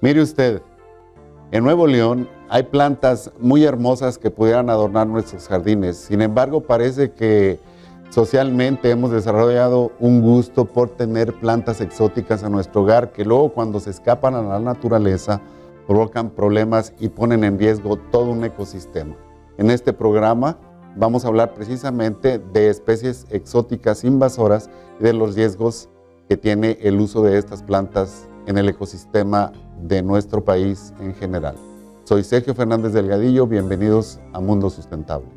Mire usted, en Nuevo León hay plantas muy hermosas que pudieran adornar nuestros jardines. Sin embargo, parece que socialmente hemos desarrollado un gusto por tener plantas exóticas en nuestro hogar que luego cuando se escapan a la naturaleza provocan problemas y ponen en riesgo todo un ecosistema. En este programa vamos a hablar precisamente de especies exóticas invasoras y de los riesgos que tiene el uso de estas plantas en el ecosistema de nuestro país en general. Soy Sergio Fernández Delgadillo, bienvenidos a Mundo Sustentable.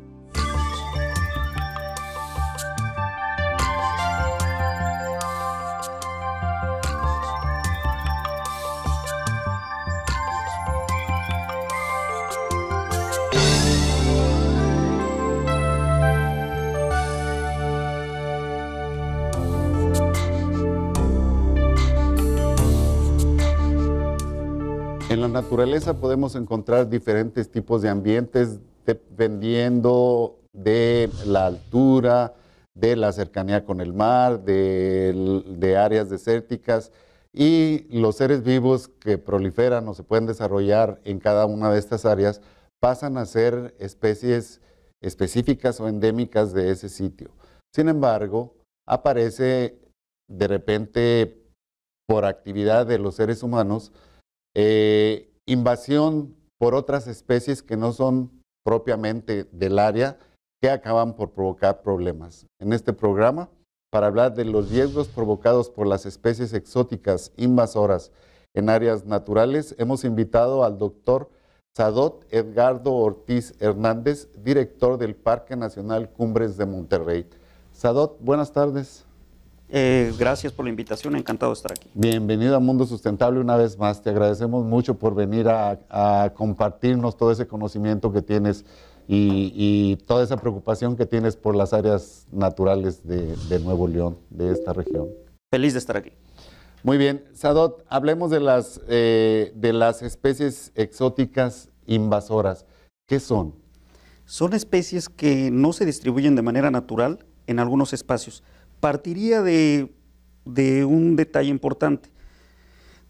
En la naturaleza podemos encontrar diferentes tipos de ambientes dependiendo de la altura, de la cercanía con el mar, de áreas desérticas, y los seres vivos que proliferan o se pueden desarrollar en cada una de estas áreas pasan a ser especies específicas o endémicas de ese sitio. Sin embargo, aparece de repente por actividad de los seres humanos invasión por otras especies que no son propiamente del área, que acaban por provocar problemas. En este programa, para hablar de los riesgos provocados por las especies exóticas invasoras en áreas naturales, hemos invitado al doctor Sadot Edgardo Ortiz Hernández, director del Parque Nacional Cumbres de Monterrey. Sadot, buenas tardes. Gracias por la invitación, encantado de estar aquí. Bienvenido a Mundo Sustentable una vez más. Te agradecemos mucho por venir a compartirnos todo ese conocimiento que tienes y toda esa preocupación que tienes por las áreas naturales de Nuevo León, de esta región. Feliz de estar aquí. Muy bien. Sadot, hablemos de las especies exóticas invasoras. ¿Qué son? Son especies que no se distribuyen de manera natural en algunos espacios. Partiría de un detalle importante.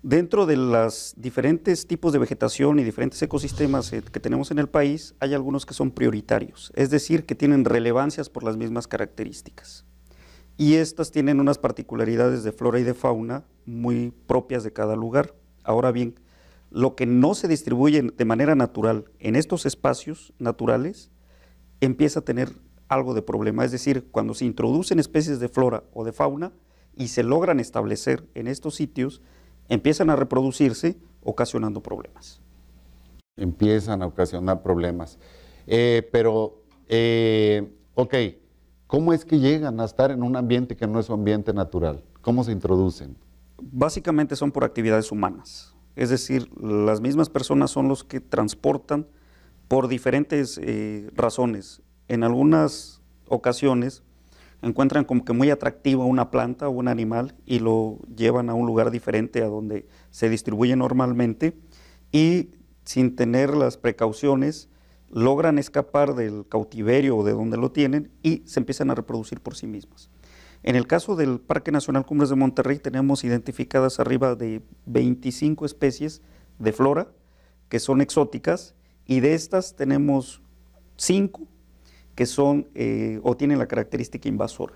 Dentro de los diferentes tipos de vegetación y diferentes ecosistemas que tenemos en el país, hay algunos que son prioritarios, es decir, que tienen relevancias por las mismas características. Y estas tienen unas particularidades de flora y de fauna muy propias de cada lugar. Ahora bien, lo que no se distribuye de manera natural en estos espacios naturales empieza a tener algo de problema, es decir, cuando se introducen especies de flora o de fauna y se logran establecer en estos sitios, empiezan a reproducirse ocasionando problemas. Empiezan a ocasionar problemas. Ok, ¿cómo es que llegan a estar en un ambiente que no es su ambiente natural? ¿Cómo se introducen? Básicamente son por actividades humanas, es decir, las mismas personas son los que transportan por diferentes razones. En algunas ocasiones encuentran como que muy atractiva una planta o un animal y lo llevan a un lugar diferente a donde se distribuye normalmente y sin tener las precauciones logran escapar del cautiverio o de donde lo tienen y se empiezan a reproducir por sí mismas. En el caso del Parque Nacional Cumbres de Monterrey tenemos identificadas arriba de 25 especies de flora que son exóticas y de estas tenemos 5 que son o tienen la característica invasora.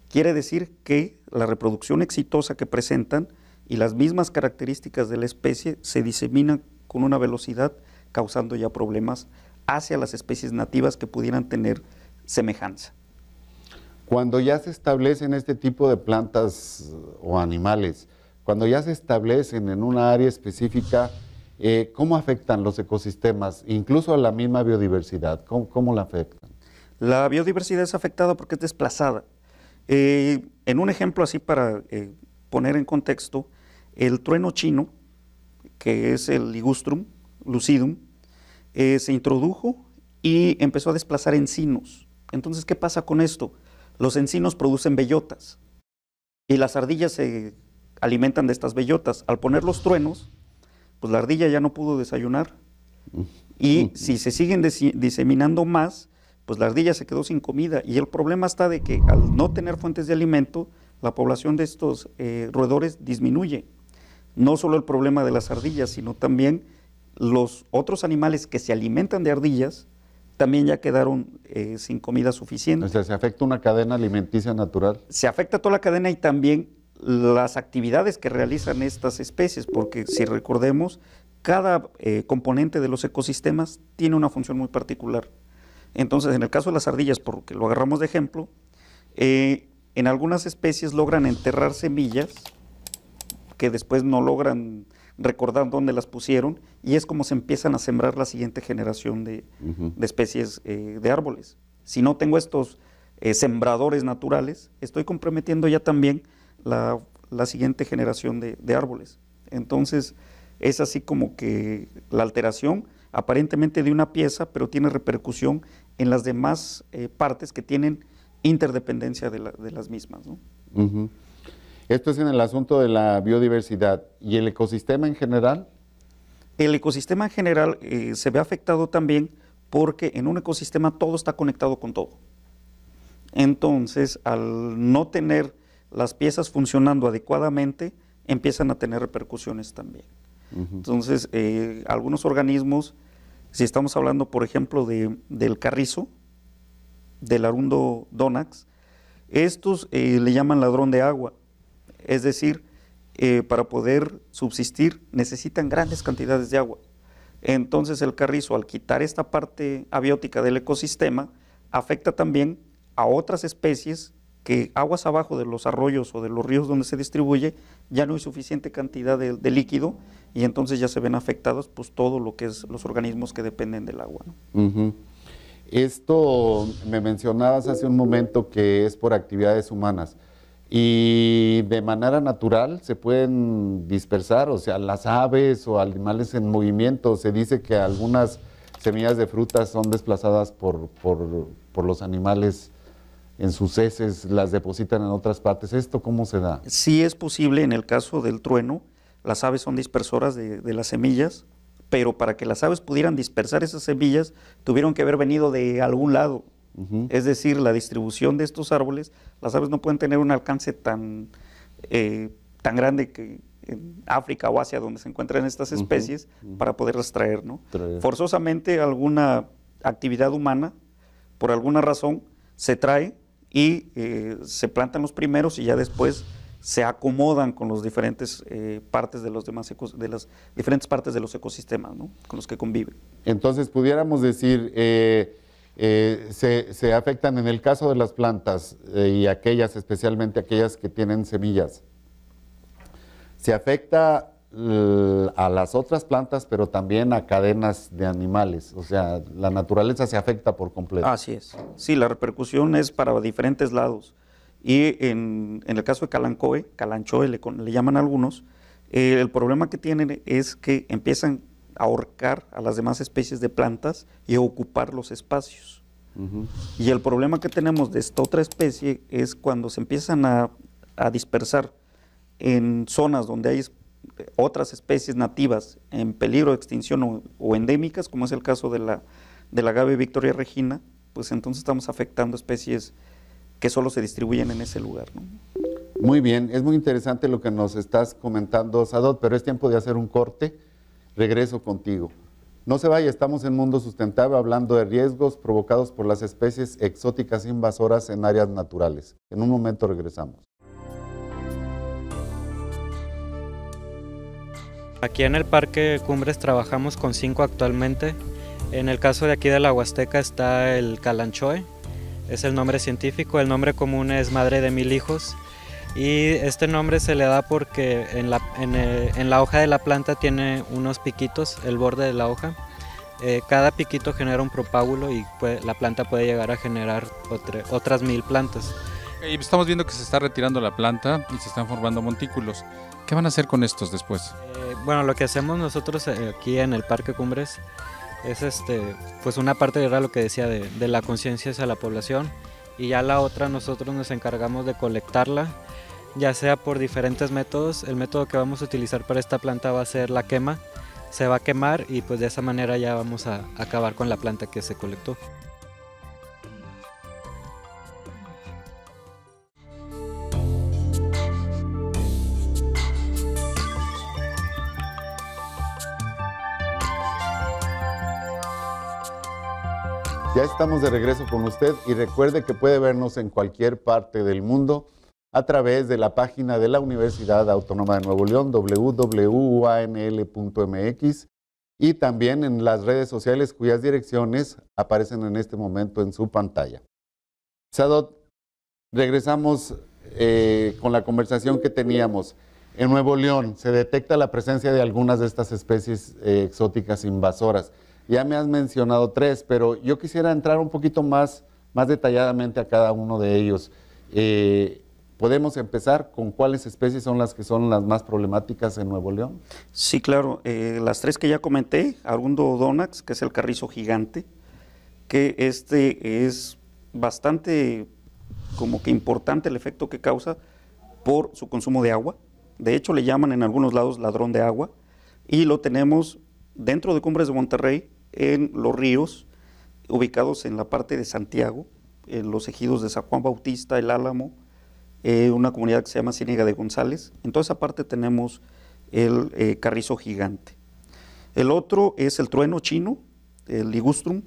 Quiere decir que la reproducción exitosa que presentan y las mismas características de la especie se diseminan con una velocidad causando ya problemas hacia las especies nativas que pudieran tener semejanza. Cuando ya se establecen este tipo de plantas o animales, cuando ya se establecen en una área específica, ¿cómo afectan los ecosistemas, incluso a la misma biodiversidad? ¿Cómo la afectan? La biodiversidad es afectada porque es desplazada. En un ejemplo así para poner en contexto, el trueno chino, que es el Ligustrum lucidum, se introdujo y empezó a desplazar encinos. Entonces, ¿qué pasa con esto? Los encinos producen bellotas y las ardillas se alimentan de estas bellotas. Al poner los truenos, pues la ardilla ya no pudo desayunar y si se siguen diseminando más, pues la ardilla se quedó sin comida y el problema está de que al no tener fuentes de alimento, la población de estos roedores disminuye. no solo el problema de las ardillas, sino también los otros animales que se alimentan de ardillas también ya quedaron sin comida suficiente. O sea, se afecta una cadena alimenticia natural. Se afecta toda la cadena y también las actividades que realizan estas especies, porque si recordemos, cada componente de los ecosistemas tiene una función muy particular. Entonces, en el caso de las ardillas, porque lo agarramos de ejemplo, en algunas especies logran enterrar semillas que después no logran recordar dónde las pusieron, y es como se empiezan a sembrar la siguiente generación de especies de árboles. Si no tengo estos sembradores naturales, estoy comprometiendo ya también la siguiente generación de árboles. Entonces, es así como que la alteración aparentemente de una pieza, pero tiene repercusión en las demás partes que tienen interdependencia de las mismas, ¿no? Esto es en el asunto de la biodiversidad. ¿Y el ecosistema en general? El ecosistema en general se ve afectado también porque en un ecosistema todo está conectado con todo. Entonces, al no tener las piezas funcionando adecuadamente, empiezan a tener repercusiones también. Entonces, algunos organismos, si estamos hablando, por ejemplo, del carrizo, del arundo donax, estos le llaman ladrón de agua. Es decir, para poder subsistir necesitan grandes cantidades de agua. Entonces el carrizo, al quitar esta parte abiótica del ecosistema, afecta también a otras especies que aguas abajo de los arroyos o de los ríos donde se distribuye ya no hay suficiente cantidad de líquido, y entonces ya se ven afectados pues todo lo que es los organismos que dependen del agua, ¿no? Esto me mencionabas hace un momento que es por actividades humanas. Y de manera natural se pueden dispersar, o sea, las aves o animales en movimiento. Se dice que algunas semillas de frutas son desplazadas por los animales en sus heces, las depositan en otras partes. ¿Esto cómo se da? Sí es posible en el caso del trueno, las aves son dispersoras de las semillas, pero para que las aves pudieran dispersar esas semillas, tuvieron que haber venido de algún lado. Es decir, la distribución de estos árboles, las aves no pueden tener un alcance tan grande que en África o Asia, donde se encuentran estas especies, para poderlas traer, ¿no? Forzosamente alguna actividad humana, por alguna razón, se trae y se plantan los primeros y ya después se acomodan con las diferentes partes de los demás de las diferentes partes de los ecosistemas, ¿no?, con los que conviven. Entonces pudiéramos decir se afectan en el caso de las plantas y aquellas, especialmente aquellas que tienen semillas. Se afecta a las otras plantas, pero también a cadenas de animales. O sea, la naturaleza se afecta por completo. Así es. Sí, la repercusión es para diferentes lados. Y en el caso de Calanchoe le llaman algunos, el problema que tienen es que empiezan a ahorcar a las demás especies de plantas y a ocupar los espacios. Y el problema que tenemos de esta otra especie es cuando se empiezan a dispersar en zonas donde hay otras especies nativas en peligro de extinción o endémicas, como es el caso de la agave Victoria regina, pues entonces estamos afectando especies que solo se distribuyen en ese lugar, ¿no? Muy bien, es muy interesante lo que nos estás comentando, Sadot, pero es tiempo de hacer un corte. Regreso contigo. No se vaya, estamos en Mundo Sustentable hablando de riesgos provocados por las especies exóticas invasoras en áreas naturales. En un momento regresamos. Aquí en el Parque Cumbres trabajamos con 5 actualmente. En el caso de aquí de la Huasteca está el Calanchoe, es el nombre científico. El nombre común es madre de 1000 hijos. Y este nombre se le da porque en la hoja de la planta tiene unos piquitos, el borde de la hoja. Cada piquito genera un propágulo y la planta puede llegar a generar otras 1000 plantas. Estamos viendo que se está retirando la planta y se están formando montículos. ¿Qué van a hacer con estos después? Bueno, lo que hacemos nosotros aquí en el Parque Cumbres es pues una parte era lo que decía de la conciencia hacia la población, y ya la otra nosotros nos encargamos de colectarla, ya sea por diferentes métodos. El método que vamos a utilizar para esta planta va a ser la quema. Se va a quemar y pues de esa manera ya vamos a acabar con la planta que se colectó. Ya estamos de regreso con usted y recuerde que puede vernos en cualquier parte del mundo a través de la página de la Universidad Autónoma de Nuevo León, www.uanl.mx, y también en las redes sociales cuyas direcciones aparecen en este momento en su pantalla. Sadot, regresamos con la conversación que teníamos. En Nuevo León se detecta la presencia de algunas de estas especies exóticas invasoras. Ya me has mencionado 3, pero yo quisiera entrar un poquito más detalladamente a cada uno de ellos. ¿Podemos empezar con cuáles especies son las que son las más problemáticas en Nuevo León? Sí, claro. Las 3 que ya comenté, Arundo odonax, que es el carrizo gigante, que este es bastante como que importante el efecto que causa por su consumo de agua. De hecho, le llaman en algunos lados ladrón de agua, y lo tenemos dentro de Cumbres de Monterrey, en los ríos, ubicados en la parte de Santiago, en los ejidos de San Juan Bautista, El Álamo, una comunidad que se llama Ciénega de González. En toda esa parte tenemos el carrizo gigante. El otro es el trueno chino, el Ligustrum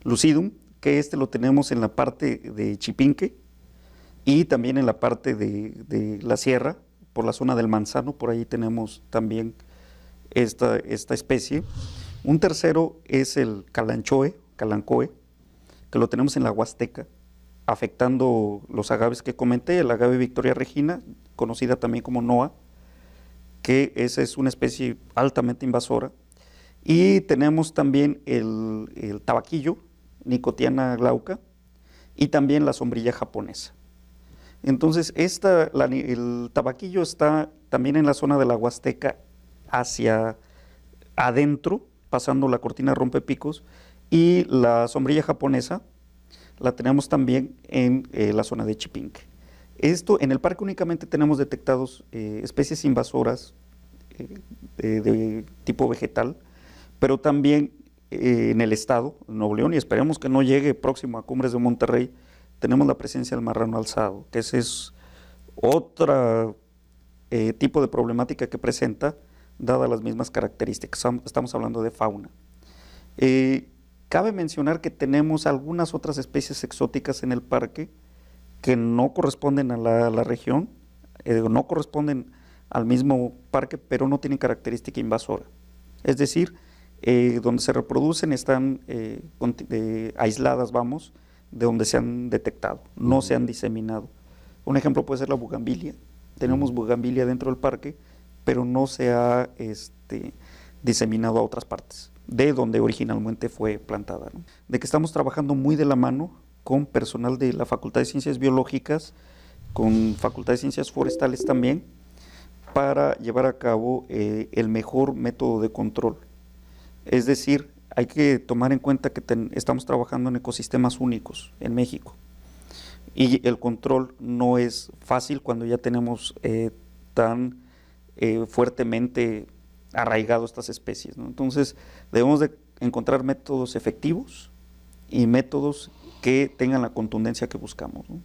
lucidum, que lo tenemos en la parte de Chipinque y también en la parte de la sierra, por la zona del Manzano. Por ahí tenemos también esta especie. Un tercero es el calancoe, que lo tenemos en la Huasteca, afectando los agaves que comenté, el agave Victoria Regina, conocida también como Noa, que esa es una especie altamente invasora. Y tenemos también el tabaquillo, Nicotiana glauca, y también la sombrilla japonesa. Entonces, el tabaquillo está también en la zona de la Huasteca, hacia adentro, pasando la cortina rompepicos, y la sombrilla japonesa la tenemos también en la zona de Chipinque. En el parque únicamente tenemos detectados especies invasoras de tipo vegetal, pero también en el estado, en Nuevo León, y esperemos que no llegue próximo a Cumbres de Monterrey, tenemos la presencia del marrano alzado, que ese es otro tipo de problemática que presenta, dadas las mismas características. Estamos hablando de fauna. Cabe mencionar que tenemos algunas otras especies exóticas en el parque que no corresponden a la región, no corresponden al mismo parque, pero no tienen característica invasora. Es decir, donde se reproducen están aisladas, de donde se han detectado, no se han diseminado. Un ejemplo puede ser la bugambilia. Tenemos bugambilia dentro del parque, pero no se ha diseminado a otras partes de donde originalmente fue plantada, ¿no? De que estamos trabajando muy de la mano con personal de la Facultad de Ciencias Biológicas, con Facultad de Ciencias Forestales también, para llevar a cabo el mejor método de control. Es decir, hay que tomar en cuenta que estamos trabajando en ecosistemas únicos en México, y el control no es fácil cuando ya tenemos tan fuertemente arraigado estas especies, ¿no? Entonces debemos de encontrar métodos efectivos y métodos que tengan la contundencia que buscamos, ¿no?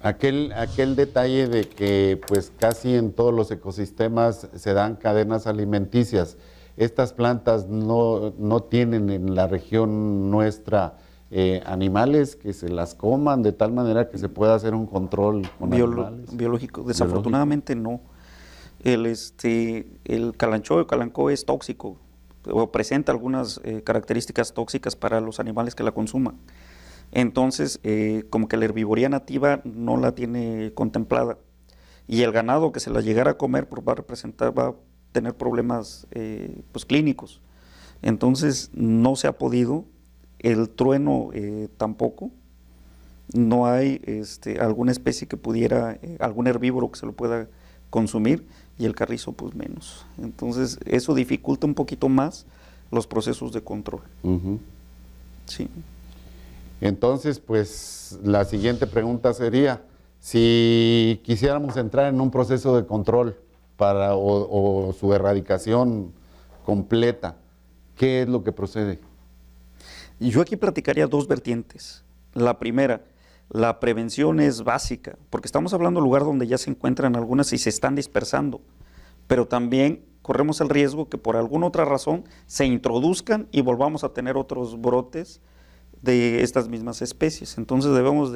Aquel detalle de que pues casi en todos los ecosistemas se dan cadenas alimenticias. Estas plantas no tienen en la región nuestra animales que se las coman de tal manera que se pueda hacer un control con animales. Biológico. Desafortunadamente no. El calancoe es tóxico o presenta algunas características tóxicas para los animales que la consuman. Entonces, como que la herbivoría nativa no la tiene contemplada, y el ganado que se la llegara a comer pues, va a tener problemas pues, clínicos. Entonces, no se ha podido. El trueno tampoco. No hay alguna especie que pudiera, algún herbívoro que se lo pueda consumir, y el carrizo pues menos. Entonces eso dificulta un poquito más los procesos de control. Sí. Entonces, pues la siguiente pregunta sería, si quisiéramos entrar en un proceso de control o su erradicación completa, ¿qué es lo que procede? Yo aquí platicaría 2 vertientes. La primera, la prevención es básica, porque estamos hablando de un lugar donde ya se encuentran algunas y se están dispersando, pero también corremos el riesgo que por alguna otra razón se introduzcan y volvamos a tener otros brotes de estas mismas especies. Entonces debemos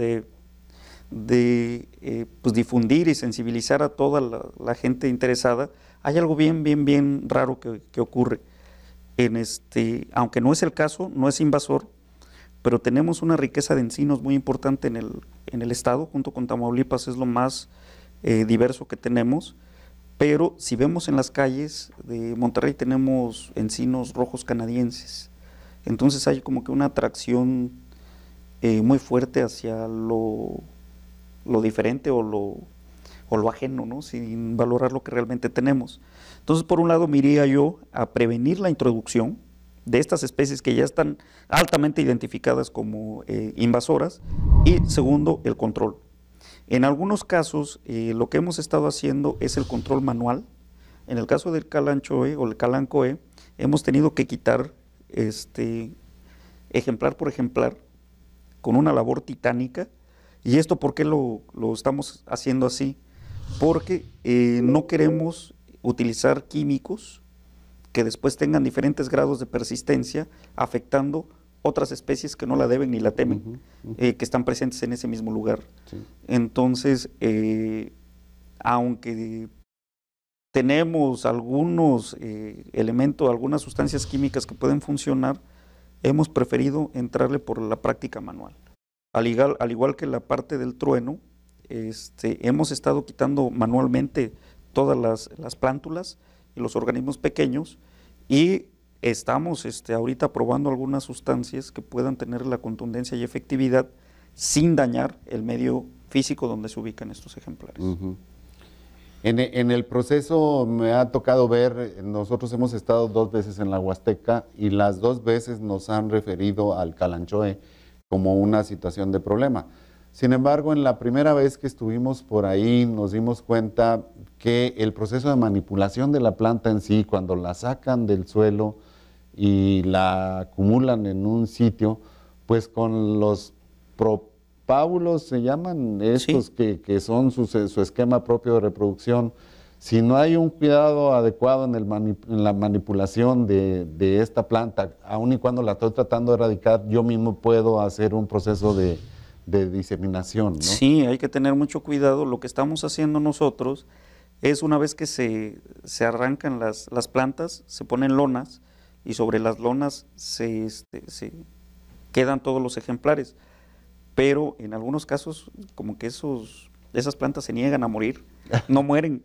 pues difundir y sensibilizar a toda la gente interesada. Hay algo bien raro que ocurre. Aunque no es el caso, no es invasor, pero tenemos una riqueza de encinos muy importante en el estado, junto con Tamaulipas es lo más diverso que tenemos, pero si vemos en las calles de Monterrey tenemos encinos rojos canadienses, entonces hay como que una atracción muy fuerte hacia lo diferente o lo ajeno, ¿no? Sin valorar lo que realmente tenemos. Entonces, por un lado, me iría yo a prevenir la introducción de estas especies que ya están altamente identificadas como invasoras, y segundo, el control. En algunos casos, lo que hemos estado haciendo es el control manual. En el caso del calanchoe o el calancoe, hemos tenido que quitar ejemplar por ejemplar con una labor titánica. ¿Y esto por qué lo estamos haciendo así? Porque no queremos utilizar químicos que después tengan diferentes grados de persistencia, afectando otras especies que no la deben ni la temen, que están presentes en ese mismo lugar. Sí. Entonces, aunque tenemos algunos elementos, algunas sustancias químicas que pueden funcionar, hemos preferido entrarle por la práctica manual. Al igual que la parte del trueno, hemos estado quitando manualmente todas las plántulas y los organismos pequeños, y estamos ahorita probando algunas sustancias que puedan tener la contundencia y efectividad sin dañar el medio físico donde se ubican estos ejemplares. En el proceso me ha tocado ver, nosotros hemos estado 2 veces en la Huasteca y las 2 veces nos han referido al calanchoe como una situación de problema. Sin embargo, en la primera vez que estuvimos por ahí nos dimos cuenta que el proceso de manipulación de la planta en sí, cuando la sacan del suelo y la acumulan en un sitio, pues con los propábulos se llaman estos, sí, que son su esquema propio de reproducción, si no hay un cuidado adecuado en la manipulación de esta planta, aun y cuando la estoy tratando de erradicar, yo mismo puedo hacer un proceso de diseminación, ¿no? Sí, hay que tener mucho cuidado. Lo que estamos haciendo nosotros es, una vez que se arrancan las plantas, se ponen lonas, y sobre las lonas se quedan todos los ejemplares, pero en algunos casos como que esas plantas se niegan a morir, no mueren,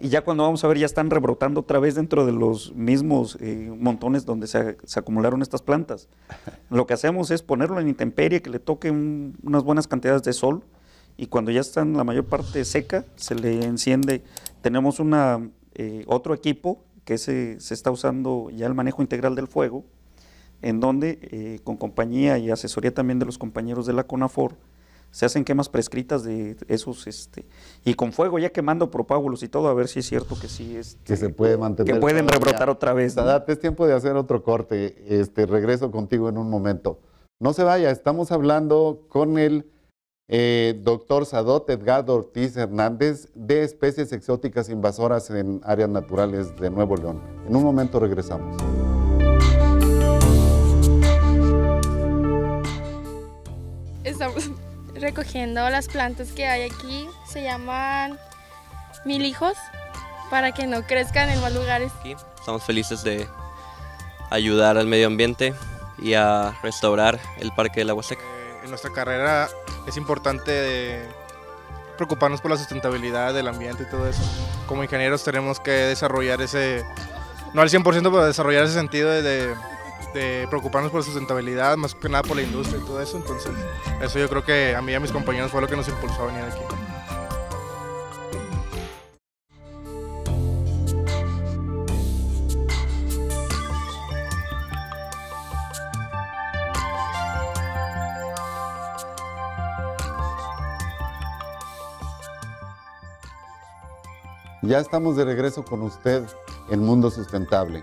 y ya cuando vamos a ver ya están rebrotando otra vez dentro de los mismos montones donde se acumularon estas plantas. Lo que hacemos es ponerlo en intemperie, que le toque unas buenas cantidades de sol, y cuando ya está en la mayor parte seca, se le enciende. Tenemos otro equipo que se está usando ya el manejo integral del fuego, en donde con compañía y asesoría también de los compañeros de la CONAFOR, se hacen quemas prescritas de esos, y con fuego ya quemando propábulos y todo, a ver si es cierto que sí, que se puede mantener, que pueden rebrotar otra vez, ¿no? Sadat, es tiempo de hacer otro corte, regreso contigo en un momento. No se vaya, estamos hablando con el doctor Sadat Edgardo Ortiz Hernández, de especies exóticas invasoras en áreas naturales de Nuevo León. En un momento regresamos. Estamos recogiendo las plantas que hay aquí, se llaman milijos, para que no crezcan en más lugares. Aquí estamos felices de ayudar al medio ambiente y a restaurar el Parque de la Huasteca. En nuestra carrera es importante preocuparnos por la sustentabilidad del ambiente y todo eso. Como ingenieros tenemos que desarrollar no al 100%, pero desarrollar ese sentido de preocuparnos por la sustentabilidad, más que nada por la industria y todo eso. Entonces, eso yo creo que a mí y a mis compañeros fue lo que nos impulsó a venir aquí. Ya estamos de regreso con usted en Mundo Sustentable.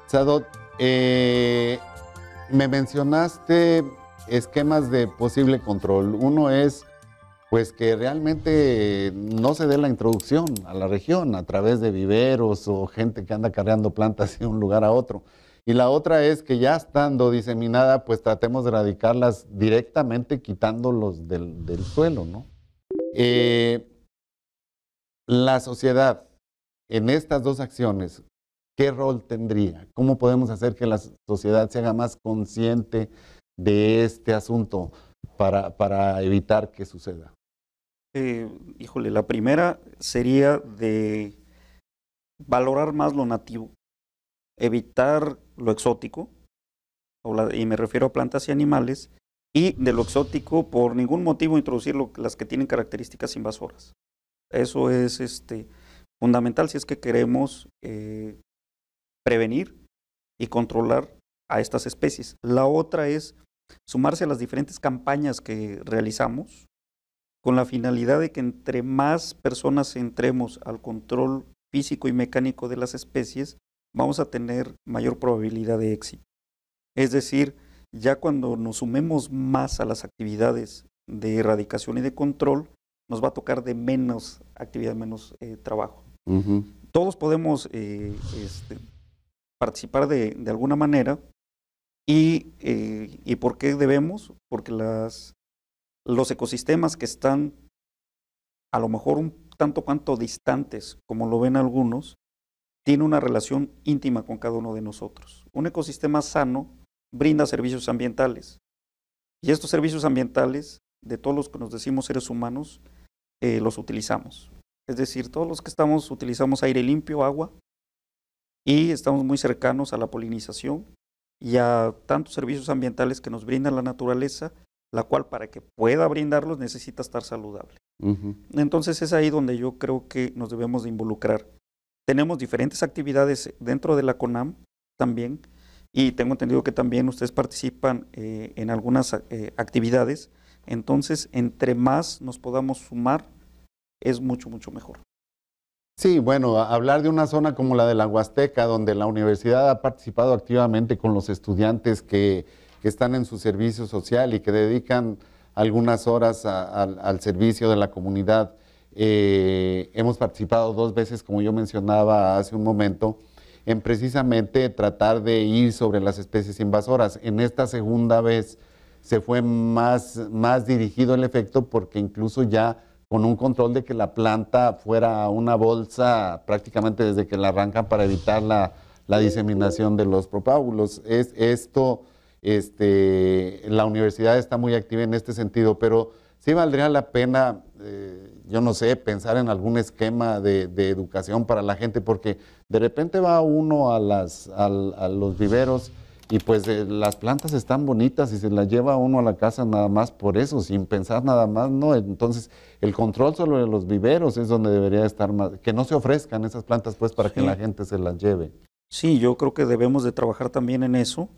Sadat, me mencionaste esquemas de posible control. Uno es pues que realmente no se dé la introducción a la región a través de viveros o gente que anda cargando plantas de un lugar a otro. Y la otra es que ya estando diseminada, pues tratemos de erradicarlas directamente quitándolos del suelo, ¿no? La sociedad en estas dos acciones, ¿qué rol tendría? ¿Cómo podemos hacer que la sociedad se haga más consciente de este asunto para evitar que suceda? Híjole, la primera sería de valorar más lo nativo, evitar lo exótico, y me refiero a plantas y animales, y de lo exótico por ningún motivo introducir las que tienen características invasoras. Eso es fundamental si es que queremos prevenir y controlar a estas especies. La otra es sumarse a las diferentes campañas que realizamos con la finalidad de que entre más personas entremos al control físico y mecánico de las especies, vamos a tener mayor probabilidad de éxito. Es decir, ya cuando nos sumemos más a las actividades de erradicación y de control, nos va a tocar de menos actividad, menos trabajo. Uh-huh. Todos podemos participar de alguna manera. ¿Y por qué debemos? Porque los ecosistemas que están a lo mejor un tanto cuanto distantes, como lo ven algunos, tienen una relación íntima con cada uno de nosotros. Un ecosistema sano brinda servicios ambientales. Y estos servicios ambientales, de todos los que nos decimos seres humanos, los utilizamos. Es decir, todos los que utilizamos aire limpio, agua, y estamos muy cercanos a la polinización y a tantos servicios ambientales que nos brinda la naturaleza, la cual para que pueda brindarlos necesita estar saludable. Uh-huh. Entonces es ahí donde yo creo que nos debemos de involucrar. Tenemos diferentes actividades dentro de la CONAM también, y tengo entendido que también ustedes participan en algunas actividades. Entonces, entre más nos podamos sumar, es mucho, mucho mejor. Sí, bueno, hablar de una zona como la de la Huasteca, donde la universidad ha participado activamente con los estudiantes que están en su servicio social y que dedican algunas horas al servicio de la comunidad. Hemos participado 2 veces, como yo mencionaba hace un momento, en precisamente tratar de ir sobre las especies invasoras. En esta segunda vez se fue más dirigido el efecto, porque incluso ya con un control de que la planta fuera una bolsa prácticamente desde que la arrancan para evitar la diseminación de los propágulos. La universidad está muy activa en este sentido, pero sí valdría la pena, yo no sé, pensar en algún esquema de educación para la gente, porque de repente va uno a los viveros y pues las plantas están bonitas y se las lleva uno a la casa nada más por eso, sin pensar nada más, ¿no? Entonces, el control sobre los viveros es donde debería estar más, que no se ofrezcan esas plantas pues para que la gente se las lleve. Sí, yo creo que debemos de trabajar también en eso.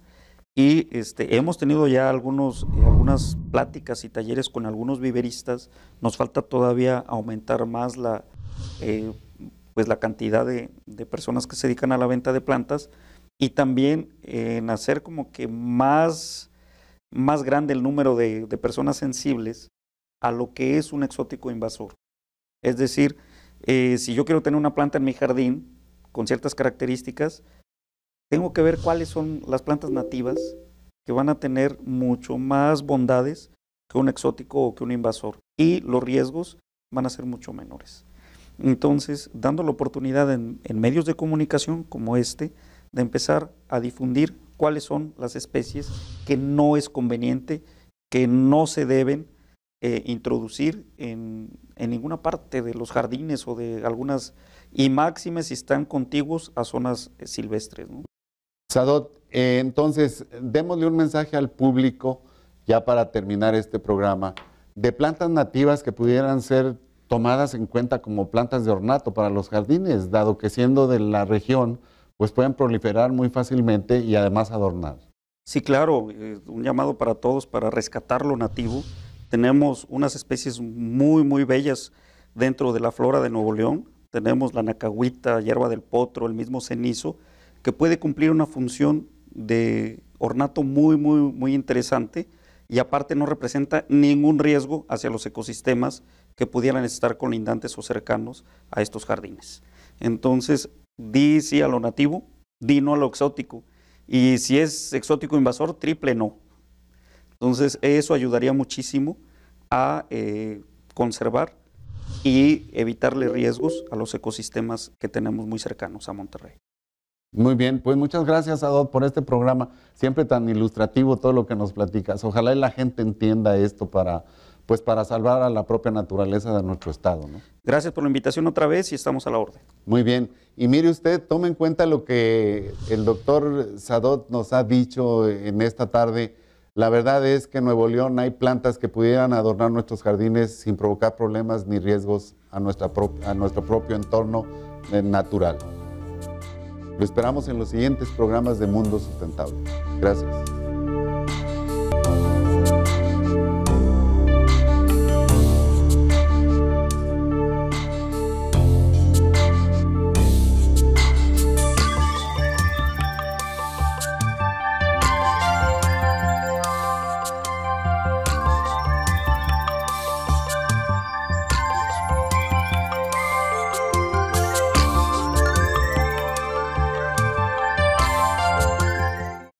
Y hemos tenido ya algunas pláticas y talleres con algunos viveristas. Nos falta todavía aumentar más la cantidad de personas que se dedican a la venta de plantas, y también en hacer como que más grande el número de personas sensibles a lo que es un exótico invasor. Es decir, si yo quiero tener una planta en mi jardín con ciertas características, tengo que ver cuáles son las plantas nativas que van a tener mucho más bondades que un exótico o que un invasor, y los riesgos van a ser mucho menores. Entonces, dando la oportunidad en medios de comunicación como de empezar a difundir cuáles son las especies que no es conveniente, que no se deben introducir en ninguna parte de los jardines o de algunas, y máximas si están contiguos a zonas silvestres, ¿no? Sadot, entonces, démosle un mensaje al público, ya para terminar este programa, de plantas nativas que pudieran ser tomadas en cuenta como plantas de ornato para los jardines, dado que siendo de la región, pues pueden proliferar muy fácilmente y además adornar. Sí, claro, un llamado para todos para rescatar lo nativo. Tenemos unas especies muy, muy bellas dentro de la flora de Nuevo León. Tenemos la nacahuita, hierba del potro, el mismo cenizo, que puede cumplir una función de ornato muy, muy, muy interesante, y aparte no representa ningún riesgo hacia los ecosistemas que pudieran estar colindantes o cercanos a estos jardines. Entonces, di sí a lo nativo, di no a lo exótico, Y si es exótico invasor, triple no. Entonces, eso ayudaría muchísimo a conservar y evitarle riesgos a los ecosistemas que tenemos muy cercanos a Monterrey. Muy bien, pues muchas gracias, Adot, por este programa, siempre tan ilustrativo todo lo que nos platicas. Ojalá y la gente entienda esto para salvar a la propia naturaleza de nuestro estado, ¿no? Gracias por la invitación otra vez y estamos a la orden. Muy bien, y mire usted, tome en cuenta lo que el doctor Sadot nos ha dicho en esta tarde. La verdad es que en Nuevo León hay plantas que pudieran adornar nuestros jardines sin provocar problemas ni riesgos a nuestro propio entorno natural. Lo esperamos en los siguientes programas de Mundo Sustentable. Gracias.